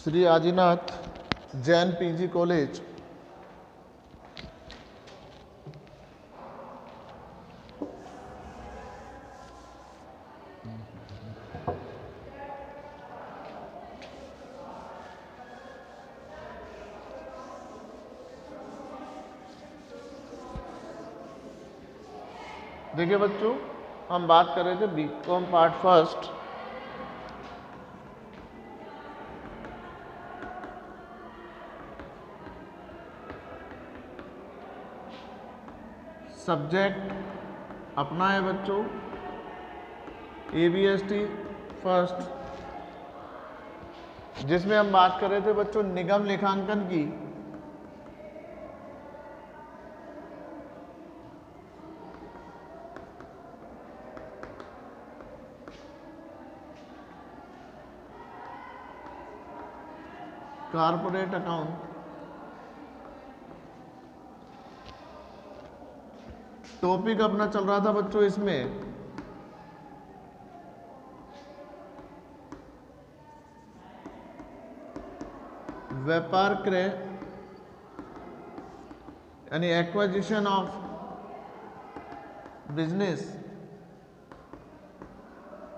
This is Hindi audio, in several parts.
श्री आदिनाथ जैन पीजी कॉलेज, देखिए बच्चों, हम बात कर रहे थे बीकॉम पार्ट फर्स्ट। सब्जेक्ट अपना है बच्चों ABST फर्स्ट, जिसमें हम बात कर रहे थे बच्चों निगम लेखांकन की। कॉर्पोरेट अकाउंट, टॉपिक अपना चल रहा था बच्चों इसमें व्यापार क्रय यानी एक्वाजिशन ऑफ बिजनेस,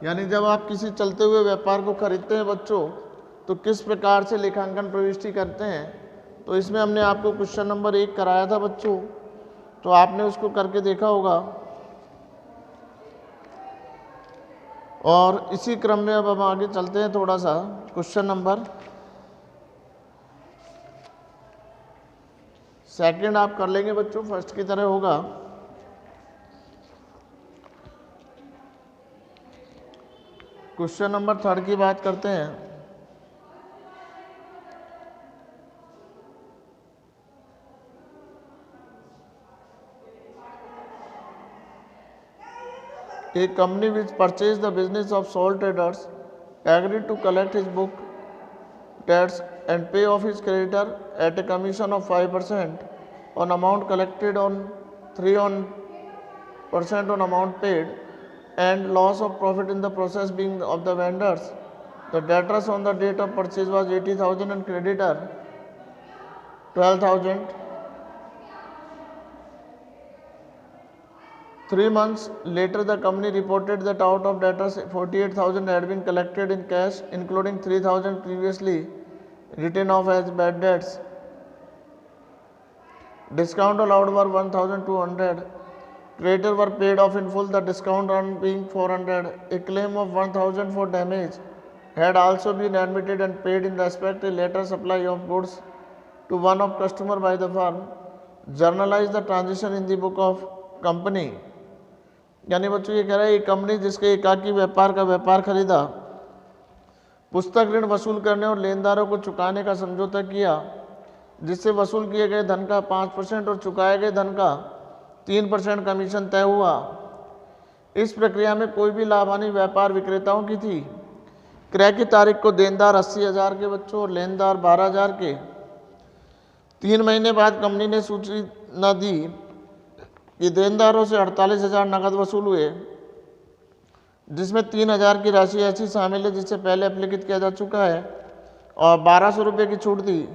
यानी जब आप किसी चलते हुए व्यापार को खरीदते हैं बच्चों तो किस प्रकार से लेखांकन प्रविष्टि करते हैं। तो इसमें हमने आपको क्वेश्चन नंबर 1 कराया था बच्चों, तो आपने उसको करके देखा होगा। और इसी क्रम में अब हम आगे चलते हैं थोड़ा सा। क्वेश्चन नंबर 2 आप कर लेंगे बच्चों, फर्स्ट की तरह होगा। क्वेश्चन नंबर 3 की बात करते हैं। A company which purchased the business of sole traders agreed to collect his book debts and pay off his creditor at a commission of 5% on amount collected on 3% on amount paid, and loss of profit in the process being of the vendors. The debtors on the date of purchase was 80,000 and creditor 12,000. 3 months later, the company reported that out of debtors 48,000 had been collected in cash, including 3,000 previously written off as bad debts. Discount allowed were 1,200. Creditor were paid off in full, the discount earned being 400. A claim of 1,000 for damage had also been admitted and paid in respect a later supply of goods to one of customer by the firm. Journalize the transaction in the book of company. यानी बच्चों ये कह रहा है एक कंपनी जिसके एकाकी व्यापार का व्यापार खरीदा, पुस्तक ऋण वसूल करने और लेनदारों को चुकाने का समझौता किया, जिससे वसूल किए गए धन का 5% और चुकाए गए धन का 3% कमीशन तय हुआ। इस प्रक्रिया में कोई भी लाभ हानि व्यापार विक्रेताओं की थी। क्रय की तारीख को देनदार 80,000 के बच्चों और लेनदार 12,000 के। 3 महीने बाद कंपनी ने सूचना दी कि देनदारों से 48,000 नकद वसूल हुए, जिसमें 3,000 की राशि ऐसी शामिल है जिससे पहले अभिलिखित किया जा चुका है, और 1,200 रुपये की छूट दी।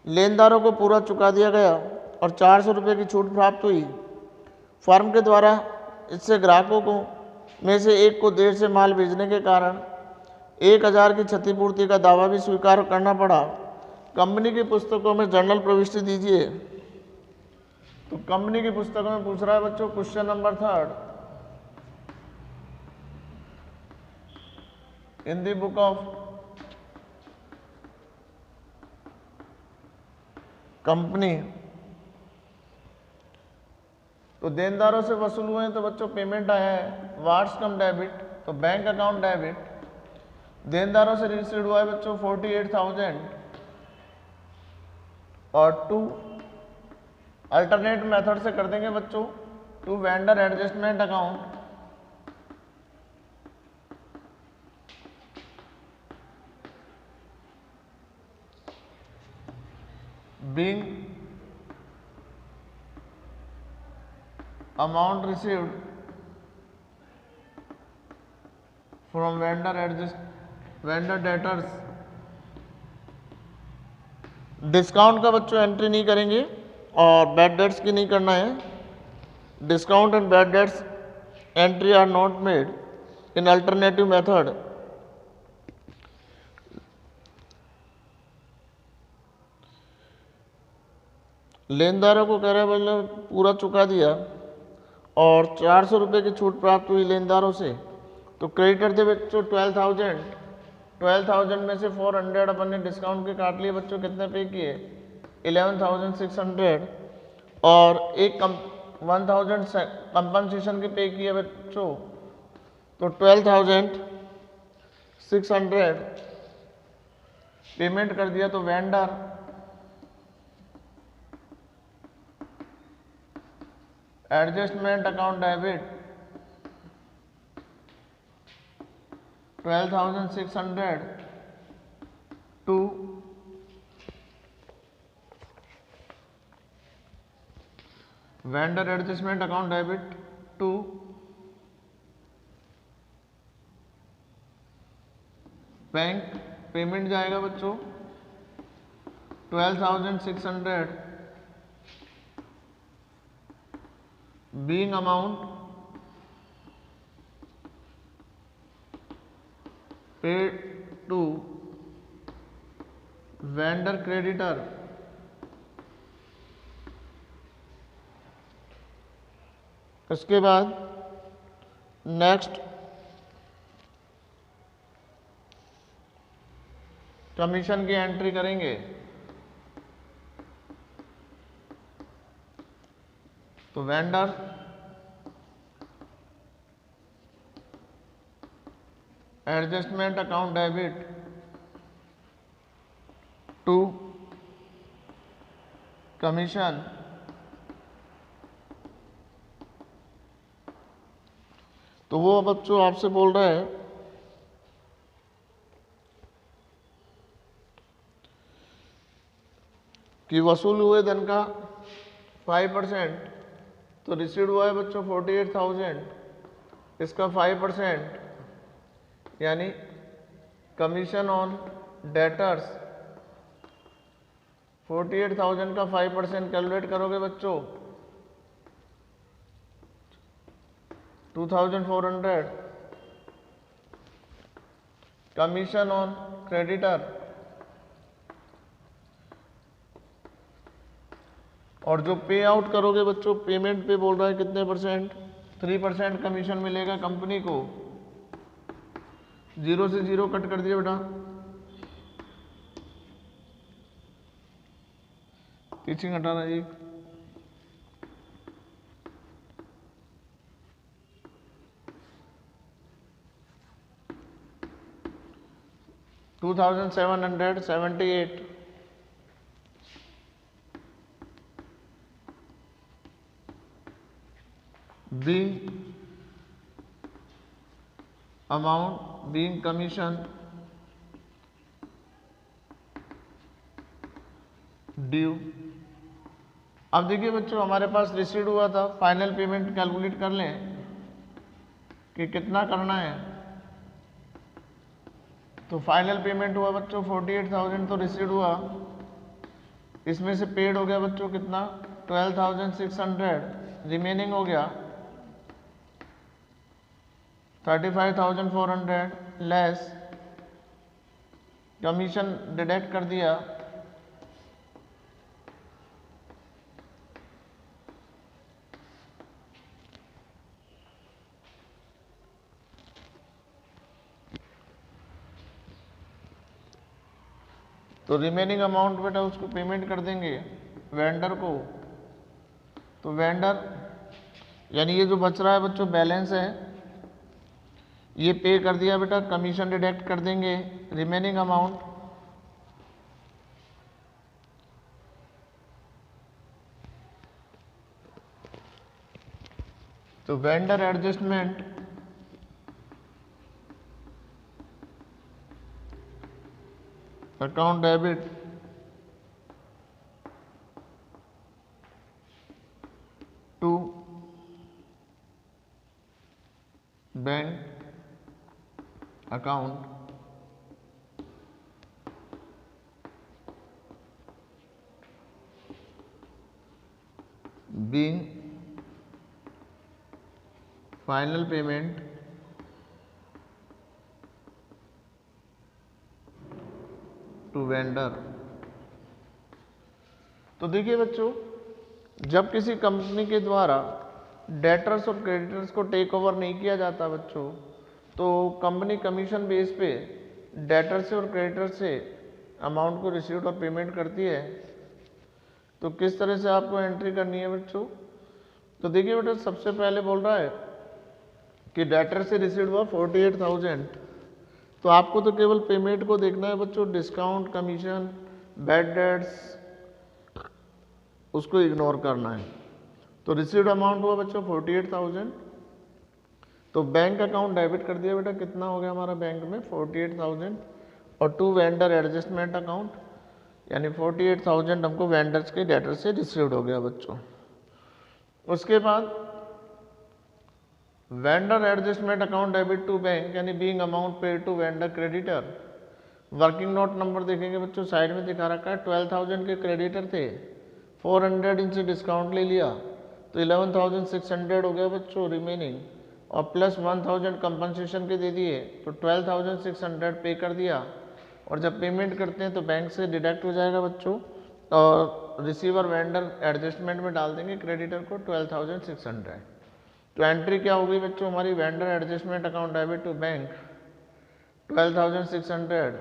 लेनदारों को पूरा चुका दिया गया और 400 रुपये की छूट प्राप्त हुई। फर्म के द्वारा इससे ग्राहकों को में से एक को देर से माल भेजने के कारण 1,000 की क्षतिपूर्ति का दावा भी स्वीकार करना पड़ा। कंपनी की पुस्तकों में जर्नल प्रविष्टि दीजिए। तो कंपनी की पुस्तकों में पूछ रहा है बच्चों question number 3, in the book of company. तो देनदारों से वसूल हुए हैं तो बच्चों पेमेंट आया है वार्ड्स कम डेबिट, तो बैंक अकाउंट डेबिट। देनदारों से रिसीव हुआ है बच्चों 48,000 और 2 अल्टरनेट मेथड से कर देंगे बच्चों, to vendor adjustment account. Being amount received from vendor debtors discount का बच्चों एंट्री नहीं करेंगे और बैड डेट्स की नहीं करना है। Discount and bad debts entry are not made in alternative method. लेनदारों को कह रहा है मतलब पूरा चुका दिया और 400 रुपये की छूट प्राप्त हुई लेनदारों से, तो क्रेडिटर थे बच्चों 12,000 में से 400 अपन ने डिस्काउंट के काट लिए बच्चों, कितने पे किए 11,600 और एक 1,000 कंपनसेशन के पे किए बच्चों, तो 12,600 पेमेंट कर दिया। तो vendor adjustment account debit 12,600 to vendor adjustment account debit to bank payment जाएगा बच्चों 12,600 being amount paid to vendor creditor इसके बाद नेक्स्ट कमीशन की एंट्री करेंगे। तो vendor adjustment account debit to commission तो वो बच्चों आपसे बोल रहे हैं कि वसूल हुए धन का 5%, तो रिसीव हुआ है बच्चों 48,000, इसका 5% यानी कमीशन ऑन डेटर्स 48,000 का 5% कैलकुलेट करोगे बच्चों 2,400। कमीशन ऑन क्रेडिटर और जो पे आउट करोगे बच्चों पेमेंट पे बोल रहा है कितने परसेंट 3% कमीशन मिलेगा कंपनी को। 0 से 0 कट कर दिया बेटा, टीचिंग हटाना एक। $2,778 being amount being commission due. अब देखिए बच्चों हमारे पास रिसीव हुआ था, फाइनल पेमेंट कैलकुलेट कर लें कि कितना करना है। तो फाइनल पेमेंट हुआ बच्चों 48,000 तो रिसीव हुआ, इसमें से पेड हो गया बच्चों कितना 12,600, रिमेनिंग हो गया 35,400 लेस कमीशन डिडक्ट कर दिया तो रिमेनिंग अमाउंट बेटा उसको पेमेंट कर देंगे वेंडर को। तो वेंडर यानी ये जो बच रहा है बच्चों बैलेंस है ये पे कर दिया बेटा, कमीशन डिडक्ट कर देंगे रिमेनिंग अमाउंट तो vendor adjustment account debit to bank account being final payment to vendor। तो देखिए बच्चों, जब किसी कंपनी के द्वारा डेटर्स और क्रेडिटर्स को टेक ओवर नहीं किया जाता बच्चों, तो कंपनी कमीशन बेस पे डेटर से और क्रेडिटर से अमाउंट को रिसीव्ड और पेमेंट करती है। तो किस तरह से आपको एंट्री करनी है बच्चों? तो देखिए बेटा, सबसे पहले बोल रहा है कि डेटर से रिसीव्ड हुआ 48,000, तो आपको तो केवल पेमेंट को देखना है बच्चों, डिस्काउंट, कमीशन, बैड डेट्स उसको इग्नोर करना है। तो रिसीव्ड अमाउंट हुआ बच्चों 48,000, तो बैंक अकाउंट डेबिट कर दिया बेटा, कितना हो गया हमारा बैंक में 48,000, और टू वेंडर एडजस्टमेंट अकाउंट, यानी 48,000 हमको वेंडर्स के डेटर से रिसीव्ड हो गया बच्चों। उसके बाद vendor adjustment account debit to bank, यानी being amount paid to vendor creditor. Working note number देखेंगे बच्चों, साइड में दिखा रखा है 12,000 के क्रेडिटर थे, 400 इनसे डिस्काउंट ले लिया तो 11,600 हो गया बच्चों रिमेनिंग, और प्लस 1,000 कंपनसेशन के दे दिए तो 12,600 पे कर दिया। और जब पेमेंट करते हैं तो बैंक से डिडक्ट हो जाएगा बच्चों, और रिसीवर वेंडर एडजस्टमेंट में डाल देंगे क्रेडिटर को 12,600। तो एंट्री क्या होगी बच्चों हमारी? Vendor adjustment account debit to bank 12,600।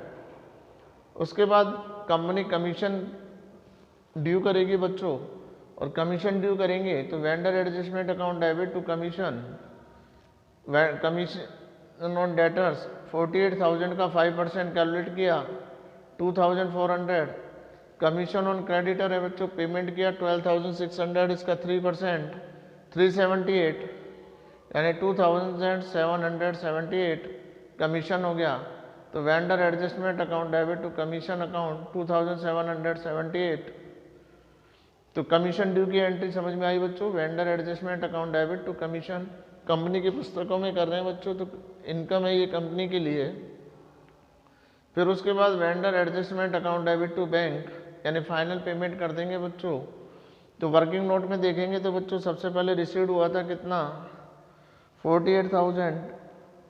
उसके बाद कंपनी कमीशन ड्यू करेगी बच्चों, और कमीशन ड्यू करेंगे तो vendor adjustment account debit to commission, commission on debtors 48,000 का 5% कैलकुलेट किया 2,400। कमीशन ऑन क्रेडिटर है बच्चों, पेमेंट किया 12,600, इसका 3% 378, यानी 2,778 कमीशन हो गया। तो vendor adjustment account debit to commission account 2,778। तो कमीशन ड्यू की एंट्री समझ में आई बच्चों, vendor adjustment account debit to commission. Company की पुस्तकों में कर रहे हैं बच्चों, तो इनकम है ये कंपनी के लिए। फिर उसके बाद vendor adjustment account debit to bank, यानी फाइनल पेमेंट कर देंगे बच्चों। तो वर्किंग नोट में देखेंगे तो बच्चों सबसे पहले रिसीव्ड हुआ था कितना 48,000,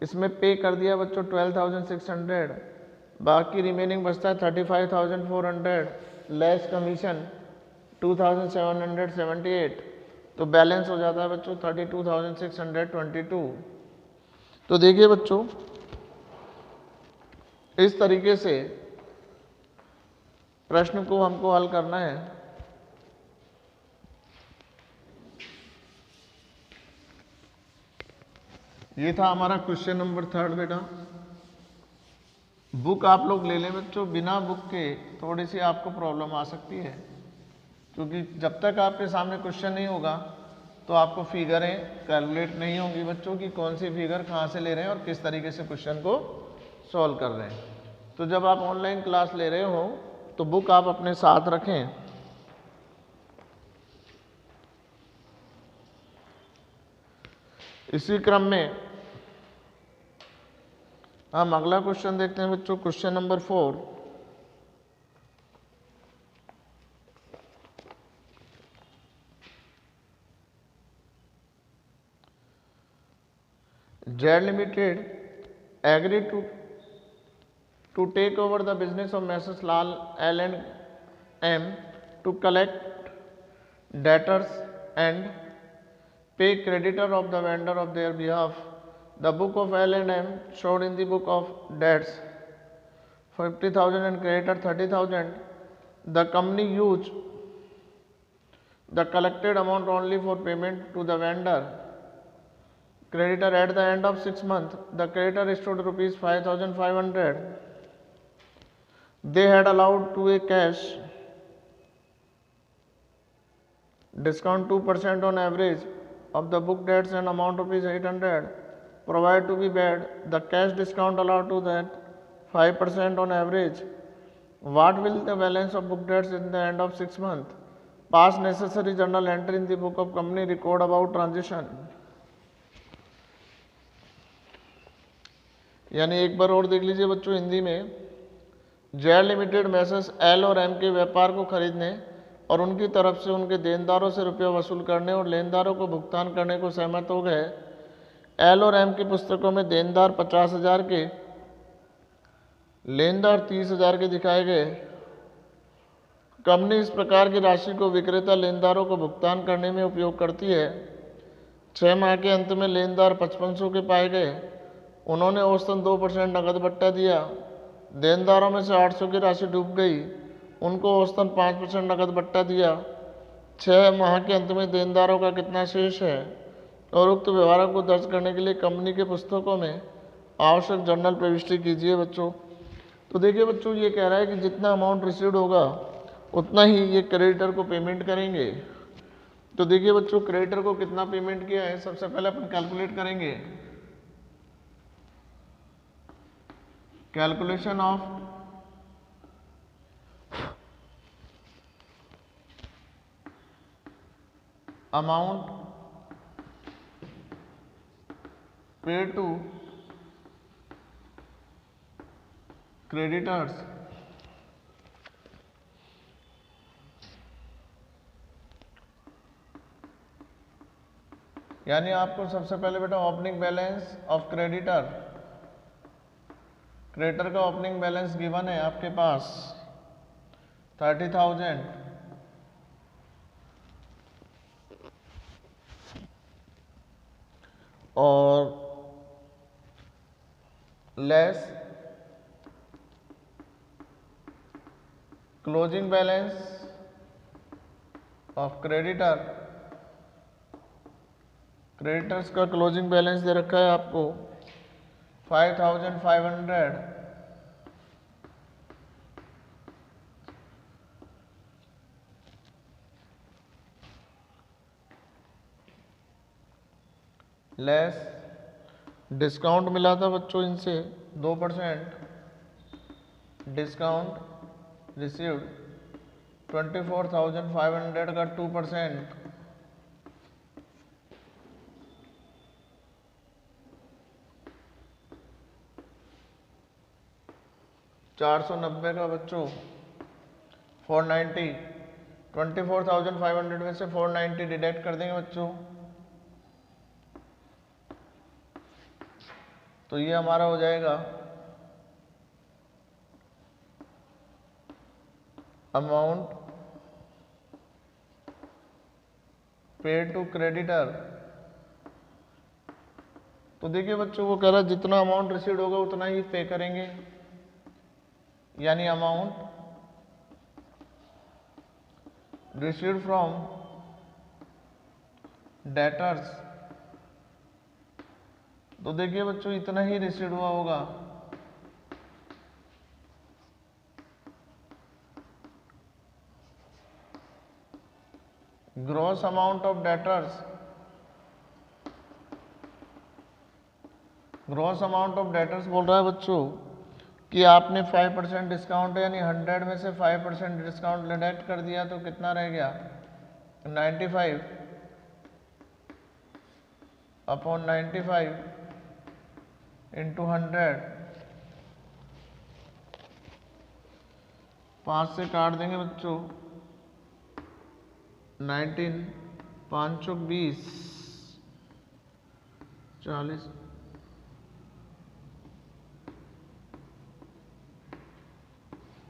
इसमें पे कर दिया बच्चों 12,600, बाकी रिमेनिंग बचता है 35,400 लेस कमीशन 2,778, तो बैलेंस हो जाता है बच्चों 32,622। तो देखिए बच्चों, इस तरीके से प्रश्न को हमको हल करना है। ये था हमारा क्वेश्चन नंबर 3 बेटा। बुक आप लोग ले लें बच्चों, बिना बुक के थोड़ी सी आपको प्रॉब्लम आ सकती है, क्योंकि जब तक आपके सामने क्वेश्चन नहीं होगा तो आपको फिगरें कैलकुलेट नहीं होंगी बच्चों की कौन सी फिगर कहाँ से ले रहे हैं और किस तरीके से क्वेश्चन को सॉल्व कर रहे हैं। तो जब आप ऑनलाइन क्लास ले रहे हो तो बुक आप अपने साथ रखें। इसी क्रम में हम अगला क्वेश्चन देखते हैं बच्चों, question number 4। Z limited agreed to take over the business of Messrs. Lal L and M to collect debtors and pay creditor of the vendor of their behalf. The book of L and M showed in the book of debts 50,000 and creditor 30,000. The company used the collected amount only for payment to the vendor. Creditor at the end of 6 months, the creditor stood rupees 5,500. They had allowed to a cash discount 2% on average of the book debts and amount rupees 800 provided to be paid. The cash discount allowed to that 5% on average. What will the balance of book debts in the end of 6 months? Pass necessary journal entry in the book of company record about transition. यानी एक बार और देख लीजिए बच्चों हिंदी में, जेड लिमिटेड मैसेस एल और एम के व्यापार को खरीदने और उनकी तरफ से उनके देनदारों से रुपया वसूल करने और लेनदारों को भुगतान करने को सहमत हो गए। एल और एम की पुस्तकों में देनदार 50,000 के, लेनदार 30,000 के दिखाए गए। कंपनी इस प्रकार की राशि को विक्रेता लेनदारों को भुगतान करने में उपयोग करती है। 6 माह के अंत में लेनदार 5500 के पाए गए। उन्होंने औसतन 2% नकद बट्टा दिया। देनदारों में से 800 की राशि डूब गई, उनको औसतन 5% नकद बट्टा दिया। 6 माह के अंत में देनदारों का कितना शेष है और उक्त व्यवहारों को दर्ज करने के लिए कंपनी के पुस्तकों में आवश्यक जर्नल प्रविष्टि कीजिए बच्चों। तो देखिए बच्चों, ये कह रहा है कि जितना अमाउंट रिसीव्ड होगा उतना ही ये क्रेडिटर को पेमेंट करेंगे। तो देखिए बच्चों, क्रेडिटर को कितना पेमेंट किया है, सबसे पहले अपन कैलकुलेट करेंगे। Calculation of amount paid to creditors यानी आपको सबसे पहले बेटा ओपनिंग बैलेंस ऑफ क्रेडिटर का ओपनिंग बैलेंस गिवन है आपके पास 30,000 और less closing balance of creditors का क्लोजिंग बैलेंस दे रखा है आपको 5,500 लेस डिस्काउंट मिला था बच्चों इनसे 2%, डिस्काउंट रिसीव्ड 24,500 का 2%, $490 का बच्चों 490, 24,500 में से 490 डिडक्ट कर देंगे बच्चों, तो ये हमारा हो जाएगा अमाउंट पेड टू क्रेडिटर। तो देखिए बच्चों, वो कह रहा है जितना अमाउंट रिसीव्ड होगा उतना ही पे करेंगे, यानी अमाउंट रिसीव्ड फ्रॉम डेटर्स। तो देखिए बच्चों, इतना ही रिसीव्ड हुआ होगा। ग्रॉस अमाउंट ऑफ डेटर्स, बोल रहा है बच्चों कि आपने 5% डिस्काउंट यानी 100 में से 5% डिस्काउंट डिडक्ट कर दिया तो कितना रह गया 95 अपॉन 95 इंटू 100, 5 से काट देंगे बच्चों 19, 5 चौक 20, 40,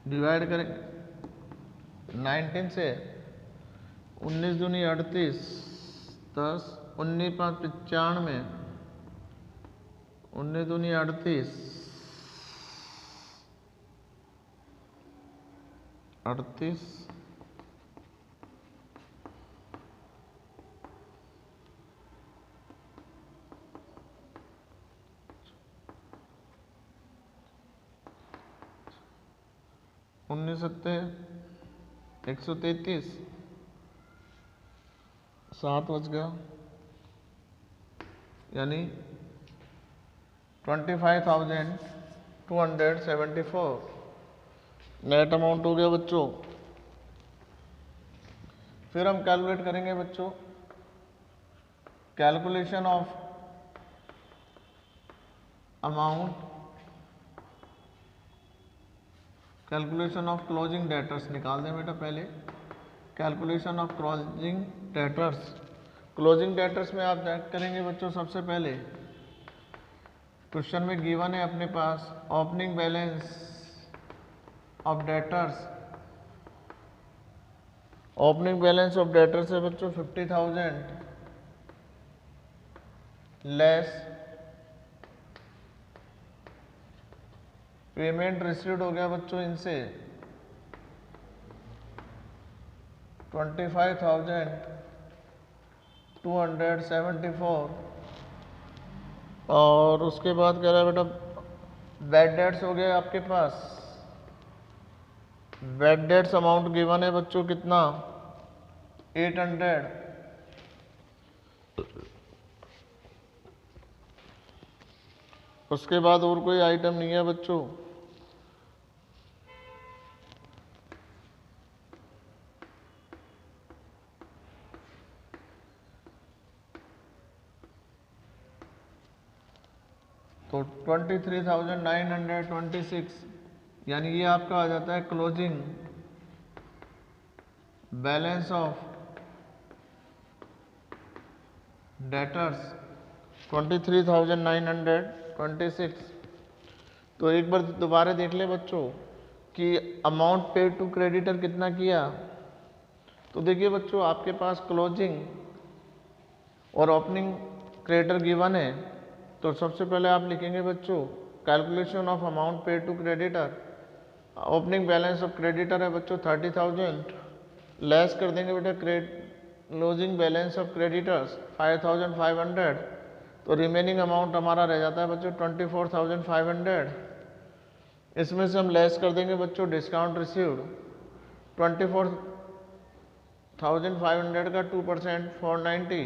डिवाइड करें 19 से, 19 दूनी 38, 10, 19 5 95, 19 दूनी 38, 38, 19 सत्ते 133, 7 बच गया, यानी 25,274 नेट अमाउंट हो गया बच्चों। फिर हम कैलकुलेट करेंगे बच्चों calculation of amount, calculation of closing debtors निकाल दें बेटा। पहले calculation of closing debtors. Closing debtors में आप चेक करेंगे बच्चों, सबसे पहले क्वेश्चन में गिवन है अपने पास opening balance of debtors. Opening balance of debtors है बच्चों 50,000 लेस पेमेंट रिसीव्ड हो गया बच्चों इनसे 25,274 और उसके बाद कह रहा है बेटा बैड डेट्स हो गए आपके पास। बैड डेट्स अमाउंट गिवन है बच्चों कितना 800। उसके बाद और कोई आइटम नहीं है बच्चों। तो 23,926 यानी ये आपका आ जाता है क्लोजिंग बैलेंस ऑफ डेटर्स 23,926। तो एक बार दोबारा देख ले बच्चों कि अमाउंट पेड टू क्रेडिटर कितना किया। तो देखिए बच्चों आपके पास क्लोजिंग और ओपनिंग क्रेडिटर गिवन है, तो सबसे पहले आप लिखेंगे बच्चों calculation of amount paid to creditor. Opening balance of creditor है बच्चों 30,000 लेस कर देंगे बेटा क्लोजिंग बैलेंस ऑफ क्रेडिटर्स 5,500। तो रिमेनिंग अमाउंट हमारा रह जाता है बच्चों 24,500। इसमें से हम लेस कर देंगे बच्चों डिस्काउंट रिसीव्ड 24,500 का 2% 490।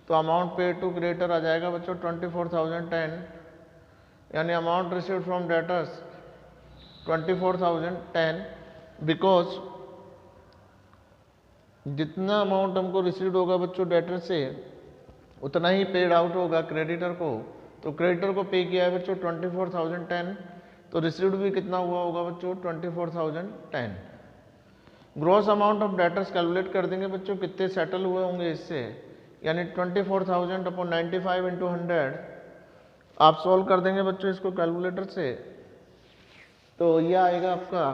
तो अमाउंट पेड टू क्रेडिटर आ जाएगा बच्चों 24,010 यानी amount received from debtors 24,010 because जितना अमाउंट हमको रिसीव्ड होगा बच्चों डेटर से उतना ही पेड आउट होगा क्रेडिटर को। तो क्रेडिटर को पे किया है बच्चों 24,010, तो रिसीव्ड भी कितना हुआ होगा बच्चों 24,010। Gross amount of debtors calculate कर देंगे बच्चों कितने सेटल हुए होंगे इससे, यानी 24,000 अपॉन 95 इंटू 100 आप सॉल्व कर देंगे बच्चों इसको कैलकुलेटर से। तो ये आएगा आपका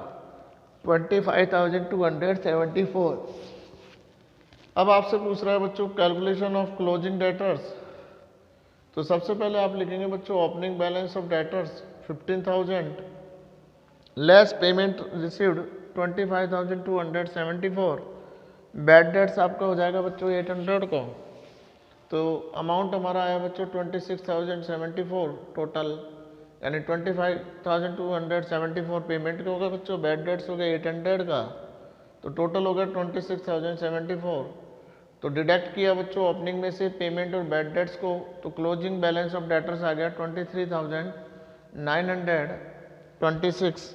25,274। अब आपसे पूछ रहा है बच्चों कैलकुलेशन ऑफ क्लोजिंग डेटर्स। तो सबसे पहले आप लिखेंगे बच्चों opening balance of debtors 15,000 less payment received 25,274। Bad debts आपका हो जाएगा बच्चों 800 को। तो अमाउंट हमारा आया बच्चों 26,074 टोटल, यानी 25,274 पेमेंट का होगा बच्चों। बैड डेट्स हो गया 800 का, तो टोटल हो गया 26,074। तो डिडक्ट किया बच्चों ओपनिंग में से पेमेंट और बैड डेट्स को, तो क्लोजिंग बैलेंस ऑफ डेटर्स आ गया 23,926।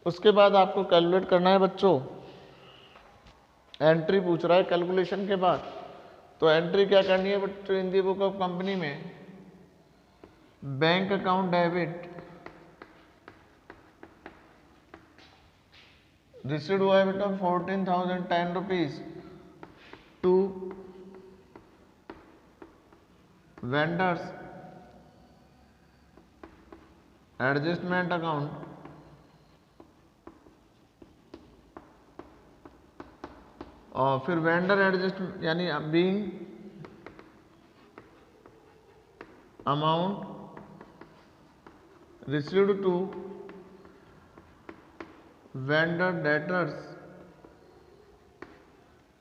उसके बाद आपको कैलकुलेट करना है बच्चों, एंट्री पूछ रहा है कैलकुलेशन के बाद। तो एंट्री क्या करनी है बच्चों in the book of company में, बैंक अकाउंट डेबिट रिसीव्ड हुआ है बेटा 14,010 rupees to vendors adjustment account और फिर वेंडर एडजस्ट यानी being amount received to vendor debtors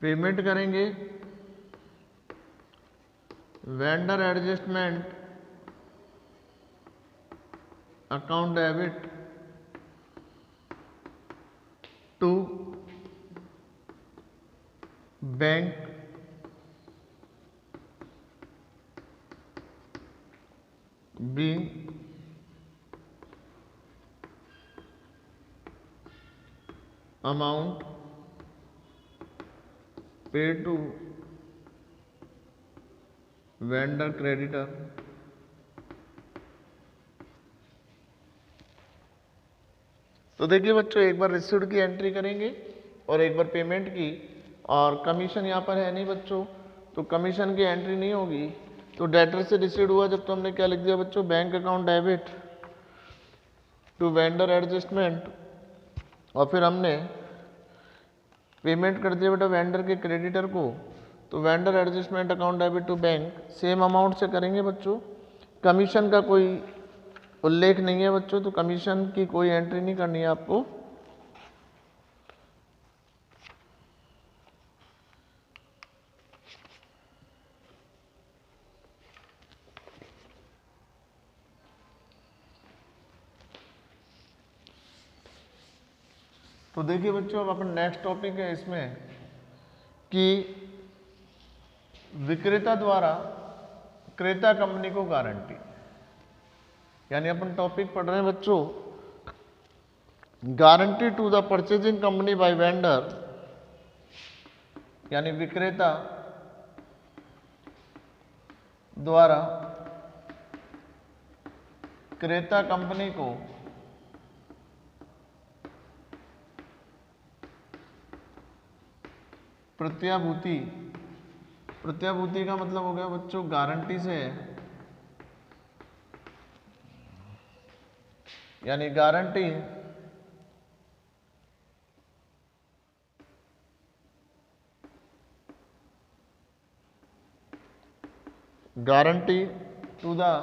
payment करेंगे vendor adjustment account debit to bank being amount paid to vendor creditor तो देखिए बच्चों एक बार रिसीव्ड की एंट्री करेंगे और एक बार पेमेंट की। और कमीशन यहाँ पर है नहीं बच्चों, तो कमीशन की एंट्री नहीं होगी। तो डेटर से रिसीव हुआ जब, तो हमने क्या लिख दिया बच्चों, bank account debit to vendor adjustment, और फिर हमने पेमेंट कर दिया बेटा वेंडर के क्रेडिटर को, तो vendor adjustment account debit to bank, same amount से करेंगे बच्चों। कमीशन का कोई उल्लेख नहीं है बच्चों, तो कमीशन की कोई एंट्री नहीं करनी है आपको। तो देखिए बच्चों, अब अपन नेक्स्ट टॉपिक है इसमें कि विक्रेता द्वारा क्रेता कंपनी को गारंटी, यानी अपन टॉपिक पढ़ रहे हैं बच्चों, guarantee to the purchasing company by vendor, यानी विक्रेता द्वारा क्रेता कंपनी को प्रत्याभूति, प्रत्याभूति का मतलब हो गया बच्चों गारंटी से, यानी guarantee to the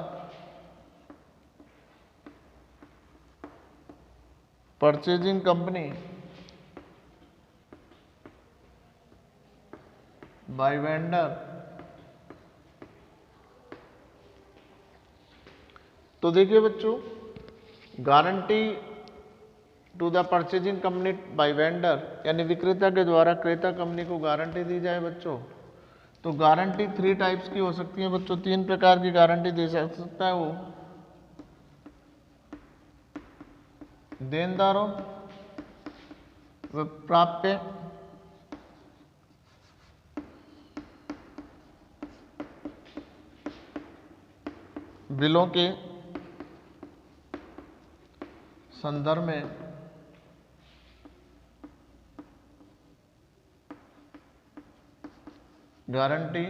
purchasing company by vendor. तो देखिए बच्चों, guarantee to the purchasing company by vendor, यानी विक्रेता के द्वारा क्रेता कंपनी को गारंटी दी जाए बच्चों। तो गारंटी 3 टाइप्स की हो सकती है बच्चों, 3 प्रकार की गारंटी दे सकता है वो। देनदारों व प्राप्य, बिलों के संदर्भ में guarantee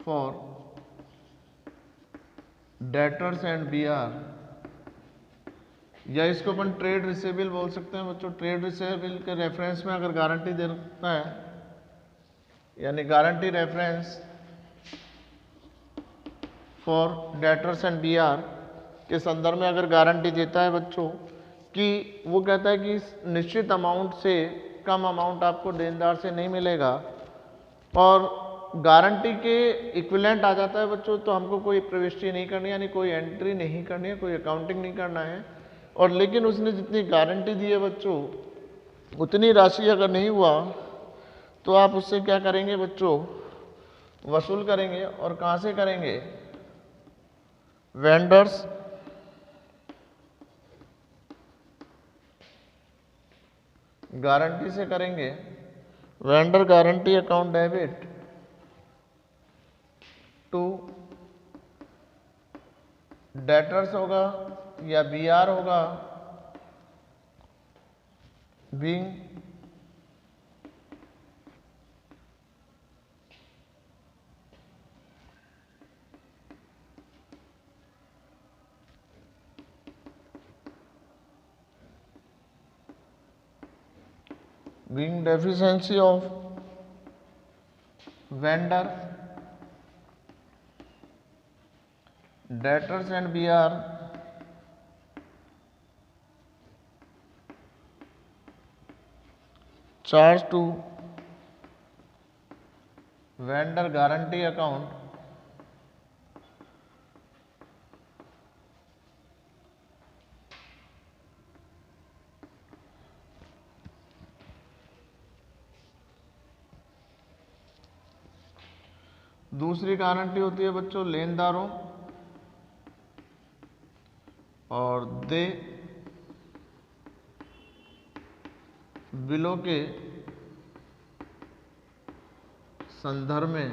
for debtors and BR, या इसको अपन ट्रेड रिसेबल बोल सकते हैं बच्चों। ट्रेड रिसेबल के रेफरेंस में अगर गारंटी देता है, यानी guarantee reference for debtors and BR के संदर्भ में अगर गारंटी देता है बच्चों, कि वो कहता है कि इस निश्चित अमाउंट से कम अमाउंट आपको देनदार से नहीं मिलेगा, और गारंटी के इक्विवेलेंट आ जाता है बच्चों, तो हमको कोई प्रविष्टि नहीं करनी, यानी कोई एंट्री नहीं करनी है, कोई अकाउंटिंग नहीं करना है। और लेकिन उसने जितनी गारंटी दी है बच्चों, उतनी राशि अगर नहीं हुआ, तो आप उससे क्या करेंगे बच्चों, वसूल करेंगे। और कहाँ से करेंगे, वेंडर्स गारंटी से करेंगे। Vendor guarantee account debit to debtors होगा या बीआर होगा, being deficiency of vendor, debtors and BR charge to vendor guarantee account दूसरी गारंटी होती है बच्चों लेनदारों और दे बिलों के संदर्भ में।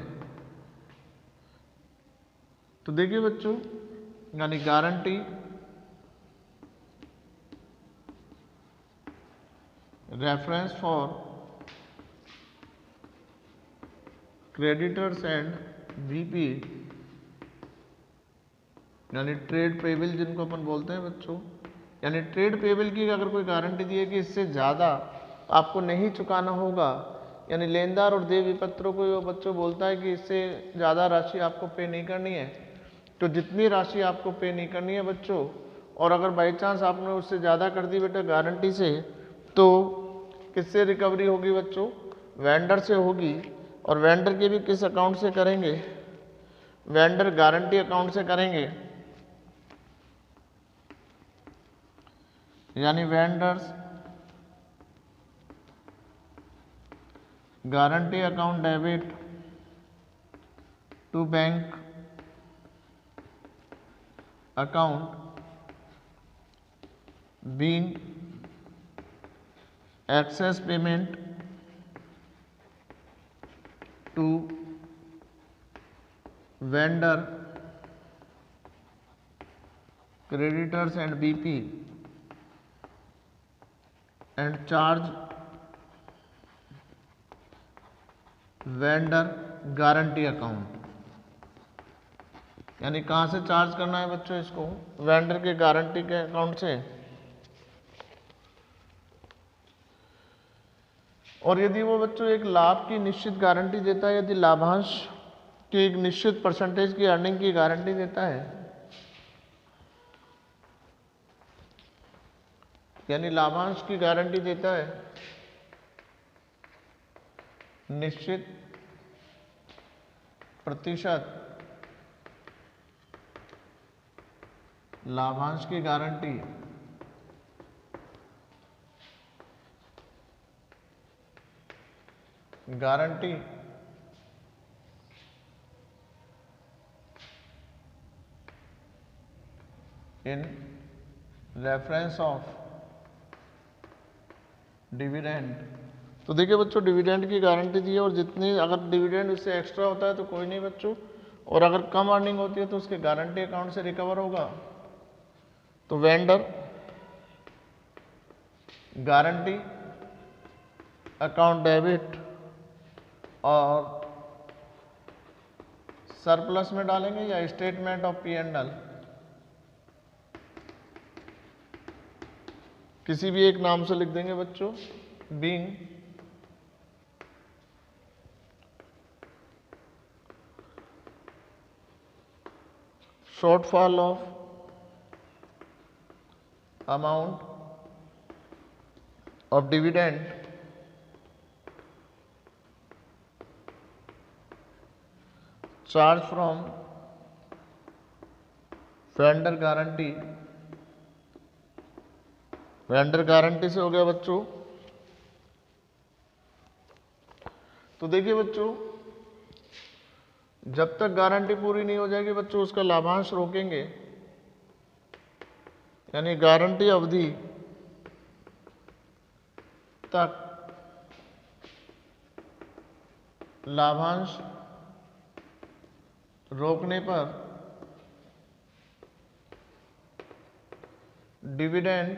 तो देखिए बच्चों, यानी guarantee reference for creditors and VP यानी ट्रेड पेबल जिनको अपन बोलते हैं बच्चों, यानी ट्रेड पेबल की अगर कोई गारंटी दी है कि इससे ज़्यादा आपको नहीं चुकाना होगा, यानी लेनदार और देय विपत्रों को वो बच्चों बोलता है कि इससे ज़्यादा राशि आपको पे नहीं करनी है, तो जितनी राशि आपको पे नहीं करनी है बच्चों, और अगर बाई चांस आपने उससे ज़्यादा कर दी बेटा गारंटी से, तो किससे रिकवरी होगी बच्चों? वेंडर से होगी। और वेंडर के भी किस अकाउंट से करेंगे? वेंडर गारंटी अकाउंट से करेंगे, यानी vendors guarantee account debit to bank account being excess payment to vendor creditors and BP and charge vendor guarantee account, यानी कहाँ से चार्ज करना है बच्चों इसको? वेंडर के गारंटी के अकाउंट से। और यदि वो बच्चों एक लाभ की निश्चित गारंटी देता है, यदि लाभांश कि एक निश्चित परसेंटेज की अर्निंग की गारंटी देता है, यानी लाभांश की गारंटी देता है, निश्चित प्रतिशत लाभांश की guarantee in reference of dividend. तो देखिए बच्चों डिविडेंड की गारंटी दी है, और जितनी अगर डिविडेंड उससे एक्स्ट्रा होता है तो कोई नहीं बच्चों, और अगर कम अर्निंग होती है तो उसके गारंटी अकाउंट से रिकवर होगा। तो वेंडर गारंटी अकाउंट डेबिट और सरप्लस में डालेंगे या statement of P and L, किसी भी एक नाम से लिख देंगे बच्चों, being shortfall of amount of dividend charge from vendor guarantee. Vendor guarantee से हो गया बच्चों। तो देखिए बच्चों जब तक गारंटी पूरी नहीं हो जाएगी बच्चों उसका लाभांश रोकेंगे, यानी गारंटी अवधि तक लाभांश रोकने पर dividend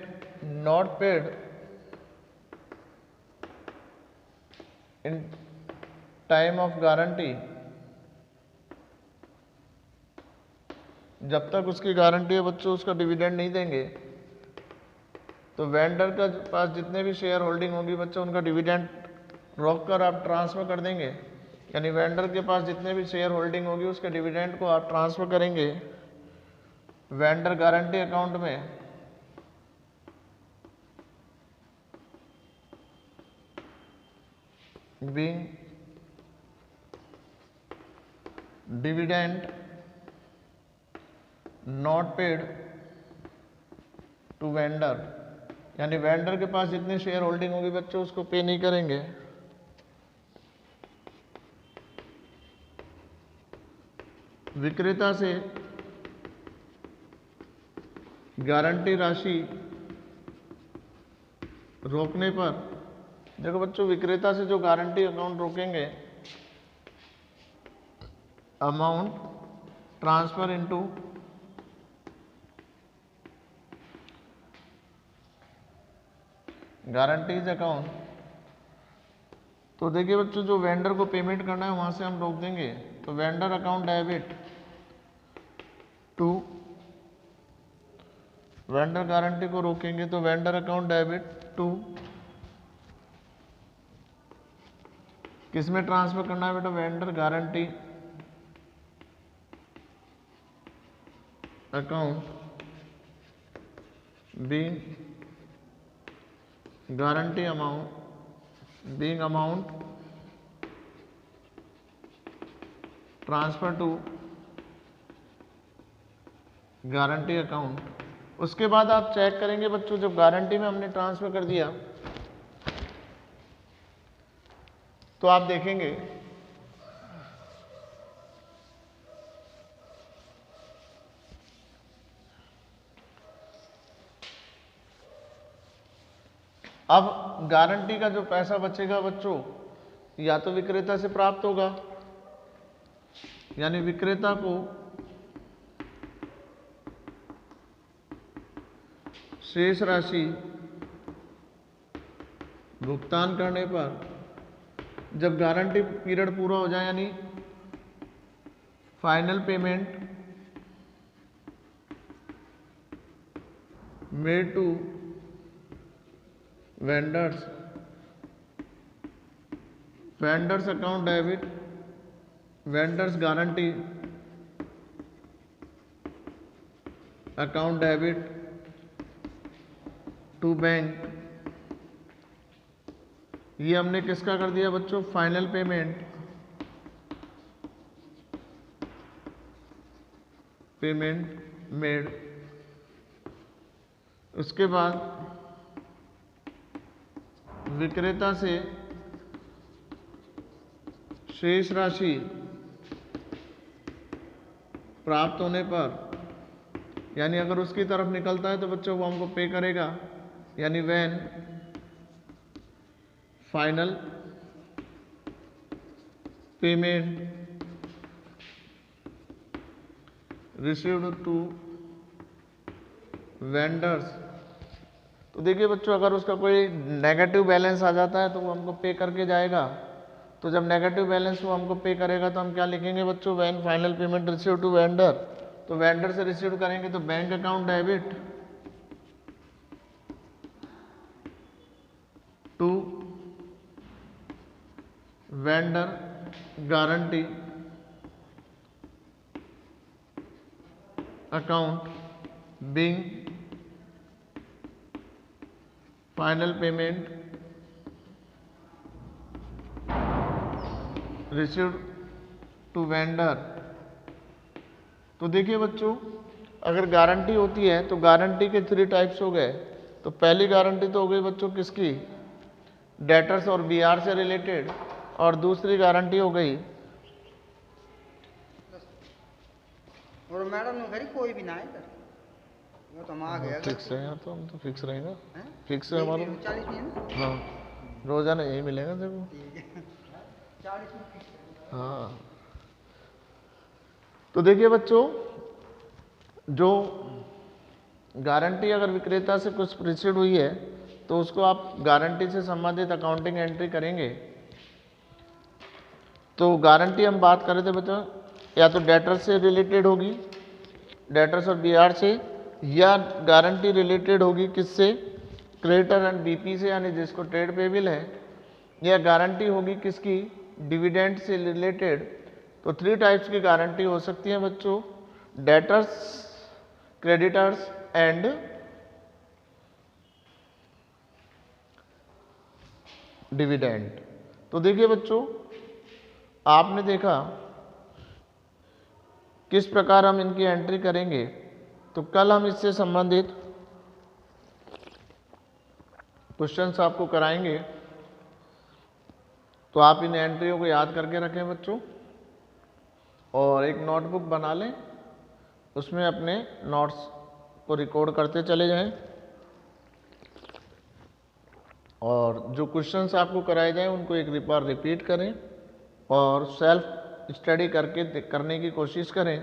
not paid in time of guarantee, जब तक उसकी गारंटी है बच्चों उसका डिविडेंड नहीं देंगे, तो वेंडर का पास जितने भी शेयर होल्डिंग होगी बच्चों उनका डिविडेंड रोक कर आप ट्रांसफर कर देंगे, यानी वेंडर के पास जितने भी शेयर होल्डिंग होगी उसके डिविडेंड को आप ट्रांसफर करेंगे वेंडर गारंटी अकाउंट में। Being dividend not paid to vendor, यानी वेंडर के पास जितनी शेयर होल्डिंग होगी बच्चों उसको पे नहीं करेंगे। विक्रेता से गारंटी राशि रोकने पर, देखो बच्चों विक्रेता से जो गारंटी अकाउंट रोकेंगे, amount transfer into guarantees account तो देखिए बच्चों, जो वेंडर को पेमेंट करना है वहां से हम रोक देंगे, तो vendor account debit to, vendor guarantee को रोकेंगे तो वेंडर अकाउंट डेबिट टू, किसमें ट्रांसफर करना है बेटा, vendor guarantee account being guarantee amount being amount transfer to guarantee account. उसके बाद आप चेक करेंगे बच्चों, जब गारंटी में हमने ट्रांसफर कर दिया तो आप देखेंगे अब गारंटी का जो पैसा बचेगा बच्चों, या तो विक्रेता से प्राप्त होगा, यानी विक्रेता को शेष राशि भुगतान करने पर, जब गारंटी पीरियड पूरा हो जाए, यानी final payment made to vendors account debit vendors guarantee account debit to bank. ये हमने किसका कर दिया बच्चों, फाइनल पेमेंट मेड। उसके बाद विक्रेता से शेष राशि प्राप्त होने पर, यानी अगर उसकी तरफ निकलता है तो बच्चों वो हमको पे करेगा, यानी when final payment received to vendors. तो देखिए बच्चों, अगर उसका कोई नेगेटिव बैलेंस आ जाता है तो वो हमको पे करके जाएगा। तो जब नेगेटिव बैलेंस वो हमको पे करेगा तो हम क्या लिखेंगे बच्चों, when final payment receive to vendor. तो वेंडर से रिसीव करेंगे तो bank account debit to vendor guarantee account being final payment received to vendor. तो देखिए बच्चों, अगर गारंटी होती है तो गारंटी के 3 टाइप्स हो गए। तो पहली गारंटी तो हो गई बच्चों किसकी, डेटर्स और बीआर से रिलेटेड, और दूसरी गारंटी हो गई और मैडम घर कोई भी ना है इधर, वो तो हम आ गए। फिक्स है यार, तो हम तो फिक्स रहेगा, फिक्स है हमारा। 40 में है ना? हाँ, रोजाना यही मिलेगा देखो। ठीक है, 40 में फिक्स है। हाँ, तो देखिए बच्चों, जो गारंटी अगर विक्रेता से कुछ रिसीव हुई है तो उसको आप गारंटी से संबंधित अकाउंटिंग एंट्री करेंगे। तो गारंटी हम बात कर रहे थे बच्चों, या तो डेटर से रिलेटेड होगी, डेटर्स और बीआर से, या गारंटी रिलेटेड होगी किससे, क्रेडिटर एंड बीपी से, यानी जिसको ट्रेड पेबल है, या गारंटी होगी किसकी, डिविडेंड से रिलेटेड। तो 3 टाइप्स की गारंटी हो सकती है बच्चों, डेटर्स, क्रेडिटर्स एंड डिविडेंड। तो देखिए बच्चों, आपने देखा किस प्रकार हम इनकी एंट्री करेंगे। तो कल हम इससे संबंधित क्वेश्चंस आपको कराएंगे, तो आप इन एंट्रियों को याद करके रखें बच्चों, और एक नोटबुक बना लें, उसमें अपने नोट्स को रिकॉर्ड करते चले जाएं, और जो क्वेश्चंस आपको कराए जाएं उनको एक बार रिपीट करें और सेल्फ स्टडी करने की कोशिश करें।